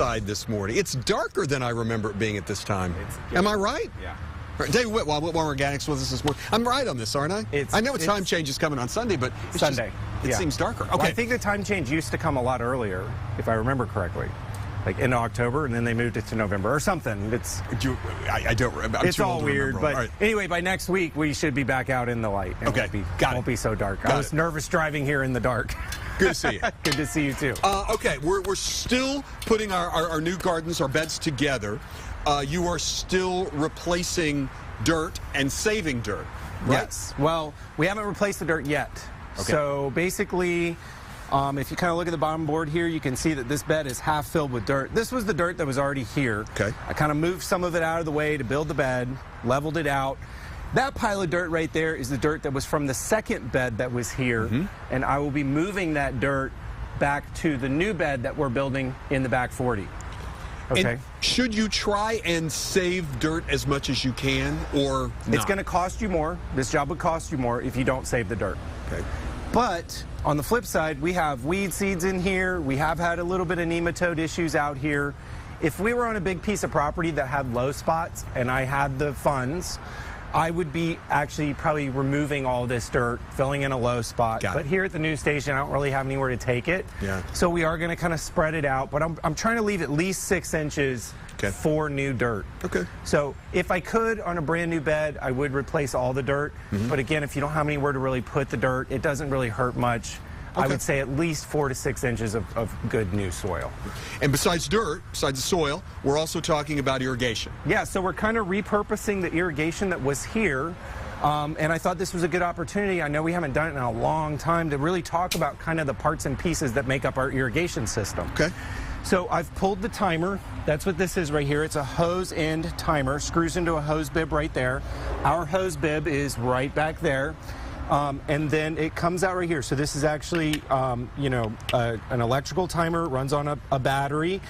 outside this morning. It's darker than I remember it being at this time. Am I right? Yeah. Dave Whitwell, Whitwell Organics with us this morning. I'm right on this, aren't I? I know it's time change is coming on Sunday, but it's Sunday. It seems darker. Okay. Well, I think the time change used to come a lot earlier, if I remember correctly. Like in October, and then they moved it to November or something. I don't remember. It's all weird, but anyway, by next week we should be back out in the light. Okay, won't be so dark. I was nervous driving here in the dark. Good to see you. Good to see you too. Okay, we're still putting our new gardens, our beds together. You are still replacing dirt and saving dirt, right? Yes. Well, we haven't replaced the dirt yet. Okay. So basically, if you kind of look at the bottom board here, you can see that this bed is half filled with dirt. This was the dirt that was already here. Okay. I kind of moved some of it out of the way to build the bed, leveled it out. That pile of dirt right there is the dirt that was from the second bed that was here, and I will be moving that dirt back to the new bed that we're building in the back 40. Okay. And should you try and save dirt as much as you can, or not? It's going to cost you more. This job would cost you more if you don't save the dirt. Okay. But on the flip side, we have weed seeds in here. We have had a little bit of nematode issues out here. If we were on a big piece of property that had low spots and I had the funds, I would be actually probably removing all this dirt, filling in a low spot. But here at the news station, I don't really have anywhere to take it. Yeah. So we are going to kind of spread it out. But I'm trying to leave at least 6 inches for new dirt. Okay. So if I could, on a brand new bed, I would replace all the dirt. But again, if you don't have anywhere to really put the dirt, it doesn't really hurt much. I would say at least 4 to 6 inches of good new soil. And besides dirt, besides the soil, we're also talking about irrigation. Yeah, so we're kind of repurposing the irrigation that was here. And I thought this was a good opportunity. I know we haven't done it in a long time to really talk about kind of the parts and pieces that make up our irrigation system. Okay. So I've pulled the timer. That's what this is right here. It's a hose end timer. Screws into a hose bib right there. Our hose bib is right back there. And then it comes out right here. So this is actually, you know, an electrical timer. It runs on a battery.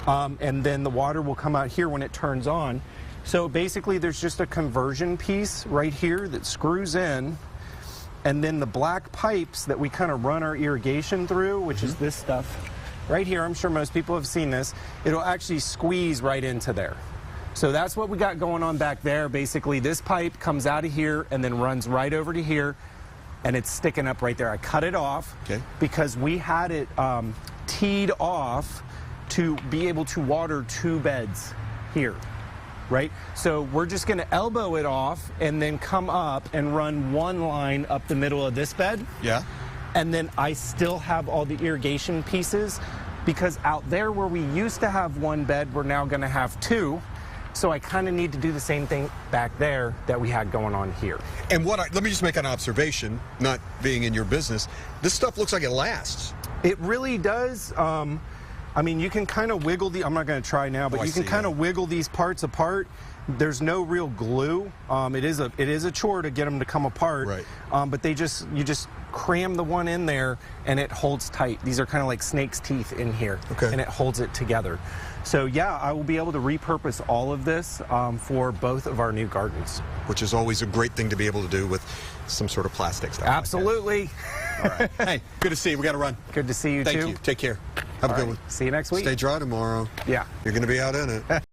And then the water will come out here when it turns on. So basically there's just a conversion piece right here that screws in. And then the black pipes that we kind of run our irrigation through, which is this stuff right here. I'm sure most people have seen this. It'll actually squeeze right into there. So that's what we got going on back there. Basically, this pipe comes out of here and then runs right over to here, and it's sticking up right there. I cut it off because we had it teed off to be able to water 2 beds here, right? So we're just going to elbow it off and then come up and run 1 line up the middle of this bed. Yeah. And then I still have all the irrigation pieces, because out there where we used to have 1 bed, we're now going to have 2. So I kind of need to do the same thing back there that we had going on here. And let me just make an observation, not being in your business. This stuff looks like it lasts. It really does. I mean, you can kind of wiggle I'm not going to try now, but you can kind of wiggle these parts apart. There's no real glue. It is a chore to get them to come apart. Right. But you just cram the one in there and it holds tight. These are kind of like snake's teeth in here. Okay. And it holds it together. So yeah, I will be able to repurpose all of this for both of our new gardens. Which is always a great thing to be able to do with some sort of plastic stuff. Absolutely. All right. Hey, good to see you. We got to run. Good to see you too. Thank you. Take care. Have a good one. See you next week. Stay dry tomorrow. Yeah. You're going to be out in it.